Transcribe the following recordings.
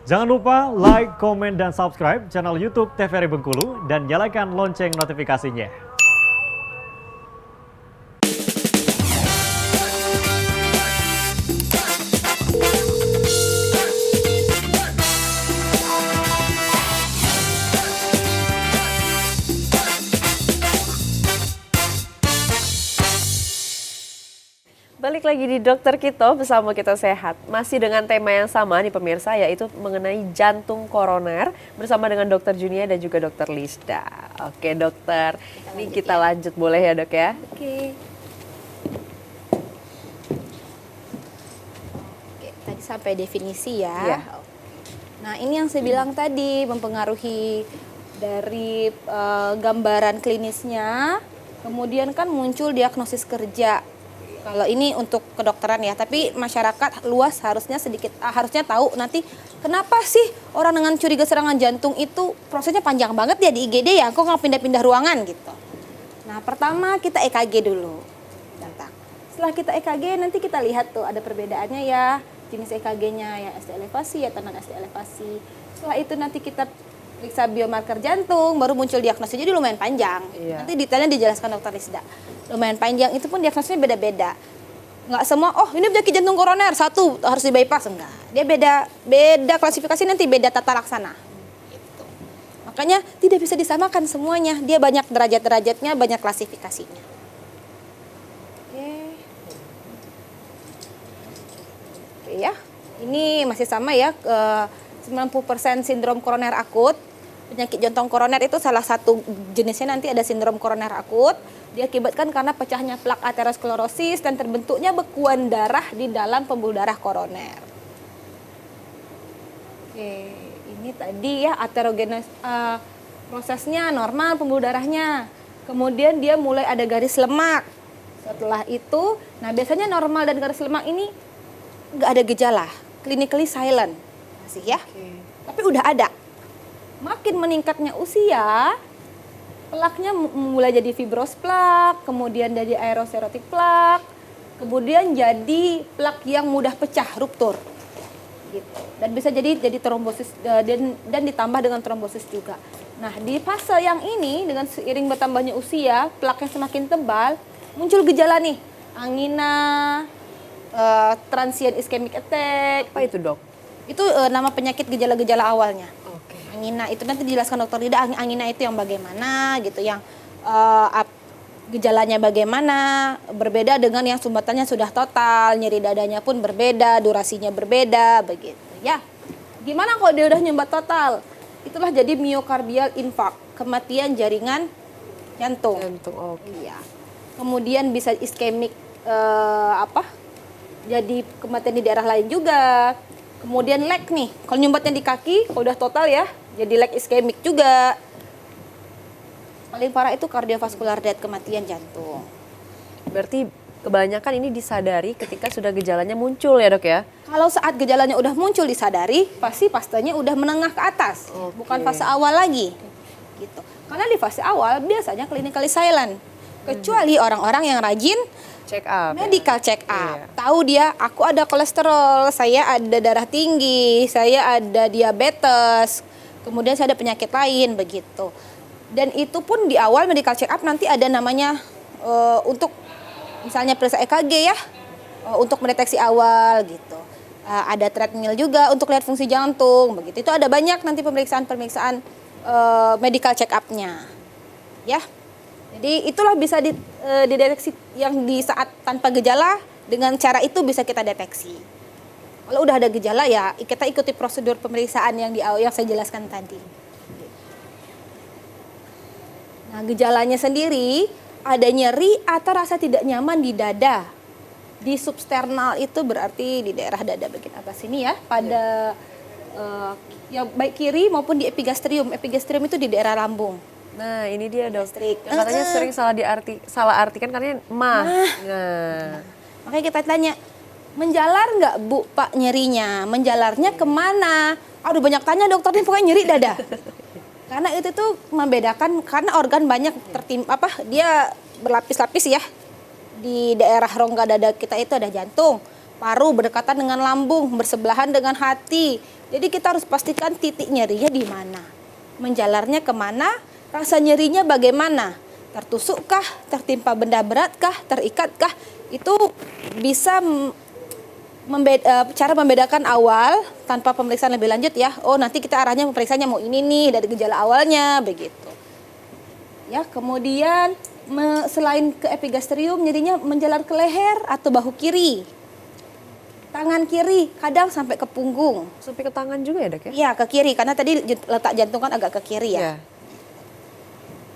Jangan lupa like, komen, dan subscribe channel YouTube TVRI Bengkulu dan nyalakan lonceng notifikasinya. Balik lagi di Dokter Kito bersama Kita Sehat. Masih dengan tema yang sama nih pemirsa, yaitu mengenai jantung koroner bersama dengan Dokter Junia dan juga Dokter Lisda. Oke dokter, ini kita lanjut boleh ya dok ya? Oke, tadi sampai definisi ya. Iya. Nah ini yang saya bilang tadi mempengaruhi dari gambaran klinisnya, kemudian kan muncul diagnosis kerja. Kalau ini untuk kedokteran ya, tapi masyarakat luas harusnya harusnya tahu nanti kenapa sih orang dengan curiga serangan jantung itu prosesnya panjang banget ya di IGD ya, kok nggak pindah-pindah ruangan gitu. Nah pertama kita EKG dulu, jantung. Setelah kita EKG nanti kita lihat tuh ada perbedaannya ya, jenis EKG-nya ya ST elevasi atau non ST elevasi. Setelah itu nanti kita periksa biomarker jantung, baru muncul diagnosis. Jadi lumayan panjang. Iya. Nanti detailnya dijelaskan dokter Lisda. Lumayan panjang, itu pun diagnosisnya beda-beda. Nggak semua, oh ini penyakit jantung koroner, satu harus di bypass, enggak. Dia beda klasifikasi, nanti beda tata laksana. Gitu. Makanya tidak bisa disamakan semuanya. Dia banyak derajat-derajatnya, banyak klasifikasinya. Oke. Oke ya, ini masih sama ya. 90% sindrom koroner akut. Penyakit jantung koroner itu salah satu jenisnya, nanti ada sindrom koroner akut. Diakibatkan karena pecahnya plak aterosklerosis dan terbentuknya bekuan darah di dalam pembuluh darah koroner. Oke, ini tadi ya aterogenes, prosesnya normal pembuluh darahnya. Kemudian dia mulai ada garis lemak. Setelah itu, nah biasanya normal dan garis lemak ini nggak ada gejala, clinically silent. Masih ya, tapi udah ada. Makin meningkatnya usia, plaknya mulai jadi fibros plak, kemudian jadi aeroserotik plak, kemudian jadi plak yang mudah pecah, ruptur, gitu. Dan bisa jadi trombosis dan ditambah dengan trombosis juga. Nah di fase yang ini dengan seiring bertambahnya usia, plaknya semakin tebal, muncul gejala nih, angina, transient ischemic attack. Apa itu dok? Itu nama penyakit gejala-gejala awalnya. Oke. Angina itu nanti dijelaskan dokter Lida, angina itu yang bagaimana gitu, yang gejalanya bagaimana, berbeda dengan yang sumbatannya sudah total, nyeri dadanya pun berbeda, durasinya berbeda, begitu ya. Gimana kalau dia udah nyumbat total? Itulah jadi myocardial infarct, kematian jaringan jantung. Jantung, oke. Iya. Kemudian bisa iskemik jadi kematian di daerah lain juga. Kemudian leg nih, kalau nyumbatnya di kaki, kalau udah total ya, jadi leg iskemik juga. Paling parah itu cardiovascular death, kematian jantung. Berarti kebanyakan ini disadari ketika sudah gejalanya muncul ya dok ya? Kalau saat gejalanya udah muncul disadari, pasti fastenya udah menengah ke atas, Oke. bukan fase awal lagi. Gitu. Karena di fase awal biasanya clinically silent. Kecuali orang-orang yang rajin Check up. medical check up. Iya. Tahu dia, aku ada kolesterol, saya ada darah tinggi, saya ada diabetes, kemudian saya ada penyakit lain, begitu. Dan itu pun di awal medical check up nanti ada namanya untuk misalnya periksa EKG ya, untuk mendeteksi awal gitu. Ada treadmill juga untuk lihat fungsi jantung, begitu. Itu ada banyak nanti pemeriksaan-pemeriksaan medical check up-nya. Ya. Jadi itulah bisa dideteksi yang di saat tanpa gejala, dengan cara itu bisa kita deteksi. Kalau udah ada gejala ya kita ikuti prosedur pemeriksaan yang saya jelaskan tadi. Nah gejalanya sendiri ada nyeri atau rasa tidak nyaman di dada. Di substernal itu berarti di daerah dada bagian atas sini ya, pada ya baik kiri maupun di epigastrium. Epigastrium itu di daerah lambung. Nah ini dia dok, Gastrik. yang katanya sering salah artikan katanya mah. Nah. Makanya kita tanya, menjalar nggak Bu Pak nyerinya? Menjalarnya kemana? Aduh banyak tanya dokter, ini pokoknya nyeri dada. Karena itu tuh membedakan, karena organ banyak dia berlapis-lapis ya. Di daerah rongga dada kita itu ada jantung, paru berdekatan dengan lambung, bersebelahan dengan hati. Jadi kita harus pastikan titik nyerinya di mana. Menjalarnya kemana, rasa nyerinya bagaimana. Tertusukkah, tertimpa benda beratkah, terikatkah. Itu bisa cara membedakan awal tanpa pemeriksaan lebih lanjut ya. Oh nanti kita arahnya pemeriksanya mau ini nih dari gejala awalnya begitu. Ya kemudian selain ke epigastrium nyerinya menjalar ke leher atau bahu kiri. Tangan kiri kadang sampai ke punggung. Sampai ke tangan juga ya, Dok ya? Iya ke kiri karena tadi letak jantung kan agak ke kiri ya. Iya.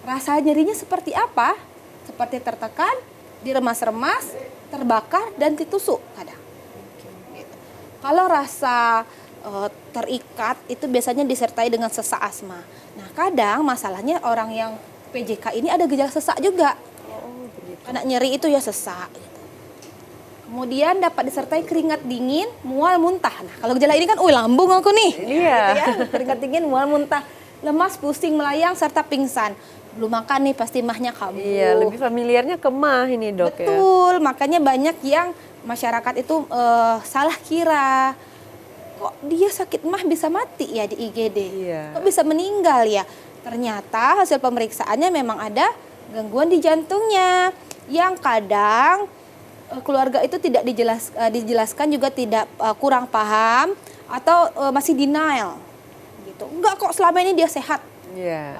Rasa nyerinya seperti apa? Seperti tertekan, diremas-remas, terbakar dan ditusuk kadang. Kalau rasa terikat itu biasanya disertai dengan sesak asma. Nah kadang masalahnya orang yang PJK ini ada gejala sesak juga. Karena nyeri itu ya sesak. Gitu. Kemudian dapat disertai keringat dingin, mual, muntah. Nah kalau gejala ini kan, lambung aku nih. Iya. Gitu ya. Keringat dingin, mual, muntah, lemas, pusing, melayang, serta pingsan. Belum makan nih pasti mahnya kambuh. Iya, lebih familiarnya ke mah ini, Dok ya. Betul, makanya banyak yang masyarakat itu salah kira kok dia sakit mah bisa mati ya di IGD, kok bisa meninggal ya. Ternyata hasil pemeriksaannya memang ada gangguan di jantungnya yang kadang keluarga itu tidak dijelaskan juga tidak kurang paham atau masih denial gitu. Enggak kok selama ini dia sehat.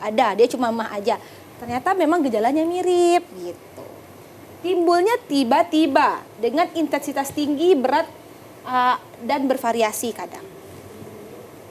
Ada, dia cuma mah aja. Ternyata memang gejalanya mirip gitu. Timbulnya tiba-tiba dengan intensitas tinggi, berat, dan bervariasi kadang.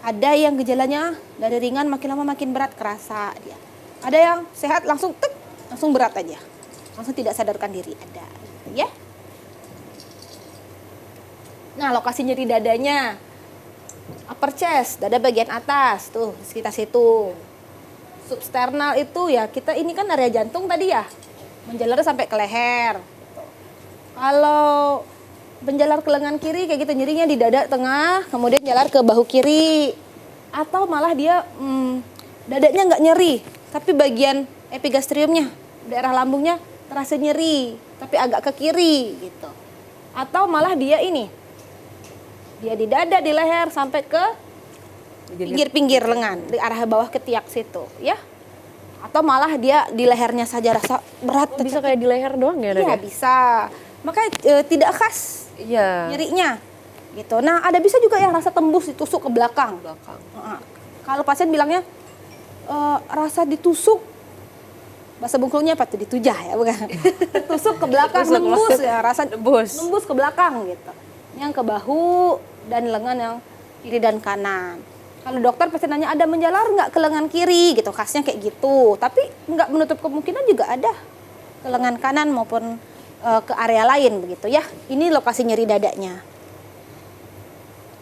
Ada yang gejalanya dari ringan makin lama makin berat kerasa dia. Ada yang sehat langsung berat aja. Langsung tidak sadarkan diri ada. Gitu ya. Nah lokasi nyeri dadanya. Upper chest, dada bagian atas, tuh sekitar situ. Substernal itu ya kita ini kan area jantung tadi ya. Menjalar sampai ke leher. Kalau menjalar ke lengan kiri kayak gitu nyerinya di dada tengah, kemudian jalar ke bahu kiri. Atau malah dia dadanya nggak nyeri, tapi bagian epigastriumnya, daerah lambungnya terasa nyeri, tapi agak ke kiri gitu. Atau malah dia di dada, di leher sampai ke pinggir-pinggir lengan, di arah bawah ketiak situ, ya. Atau malah dia di lehernya saja rasa berat. Bisa kayak di leher doang ya, Dok? Iya, bisa. Makanya tidak khas nyerinya. Gitu. Nah, ada bisa juga yang rasa tembus ditusuk ke belakang. Kalau pasien bilangnya rasa ditusuk, bahasa bengkulnya apa tuh? Ditujah ya, bukan? Tusuk ke belakang, nembus ya, rasa nembus ke belakang gitu. Yang ke bahu dan lengan yang kiri dan kanan. Kalau dokter pasti nanya ada menjalar nggak ke lengan kiri gitu, khasnya kayak gitu. Tapi nggak menutup kemungkinan juga ada ke lengan kanan maupun ke area lain begitu ya. Ini lokasi nyeri dadanya.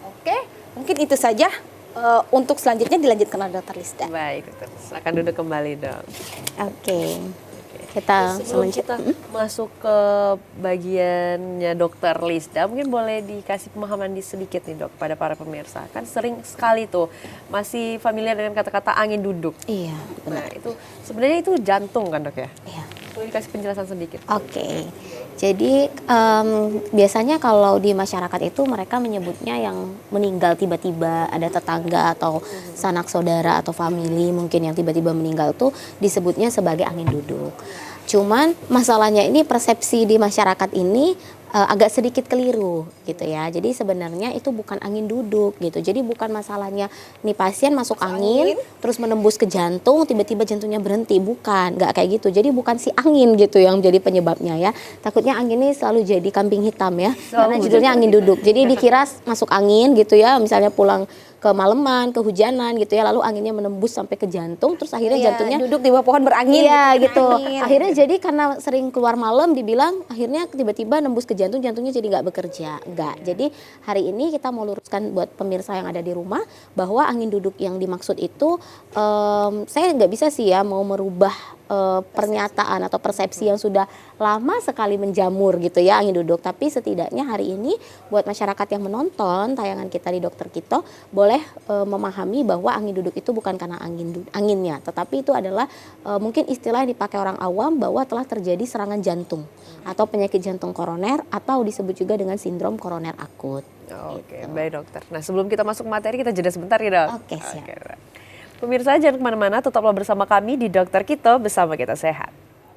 Oke, mungkin itu saja. Untuk selanjutnya dilanjutkan oleh Dokter Lisda. Baik, Dokter. Silakan duduk kembali, Dok. Oke. Kita sebelum kita masuk ke bagiannya Dokter Lisda, mungkin boleh dikasih pemahaman sedikit nih, Dok, pada para pemirsa. Kan sering sekali tuh masih familiar dengan kata-kata angin duduk. Iya, benar. Nah, itu sebenarnya itu jantung kan, Dok ya? Iya. Boleh dikasih penjelasan sedikit. Oke. Jadi biasanya kalau di masyarakat itu mereka menyebutnya yang meninggal tiba-tiba, ada tetangga atau sanak saudara atau famili mungkin yang tiba-tiba meninggal tuh disebutnya sebagai angin duduk. Cuman masalahnya ini persepsi di masyarakat ini agak sedikit keliru gitu ya. Jadi sebenarnya itu bukan angin duduk gitu. Jadi bukan masalahnya nih pasien masuk angin terus menembus ke jantung tiba-tiba jantungnya berhenti, bukan, nggak kayak gitu. Jadi bukan si angin gitu yang jadi penyebabnya ya. Takutnya angin ini selalu jadi kambing hitam ya. Karena judulnya angin duduk. Jadi dikira masuk angin gitu ya, misalnya pulang kemalaman, kehujanan gitu ya, lalu anginnya menembus sampai ke jantung, terus akhirnya jantungnya duduk di bawah pohon berangin. Iya gitu. Akhirnya jadi karena sering keluar malam dibilang akhirnya tiba-tiba nembus ke jantung, jantungnya jadi nggak bekerja. Enggak. Jadi hari ini kita mau luruskan buat pemirsa yang ada di rumah bahwa angin duduk yang dimaksud itu saya nggak bisa sih ya mau merubah pernyataan atau persepsi yang sudah lama sekali menjamur gitu ya angin duduk. Tapi setidaknya hari ini buat masyarakat yang menonton tayangan kita di Dokter Kito boleh memahami bahwa angin duduk itu bukan karena anginnya, tetapi itu adalah mungkin istilah yang dipakai orang awam bahwa telah terjadi serangan jantung atau penyakit jantung koroner atau disebut juga dengan sindrom koroner akut. Oke, baik dokter. Nah sebelum kita masuk materi kita jeda sebentar ya dok. Oke, siap. Dok. Pemirsa jangan kemana-mana, tetaplah bersama kami di Dokter Kito bersama kita sehat.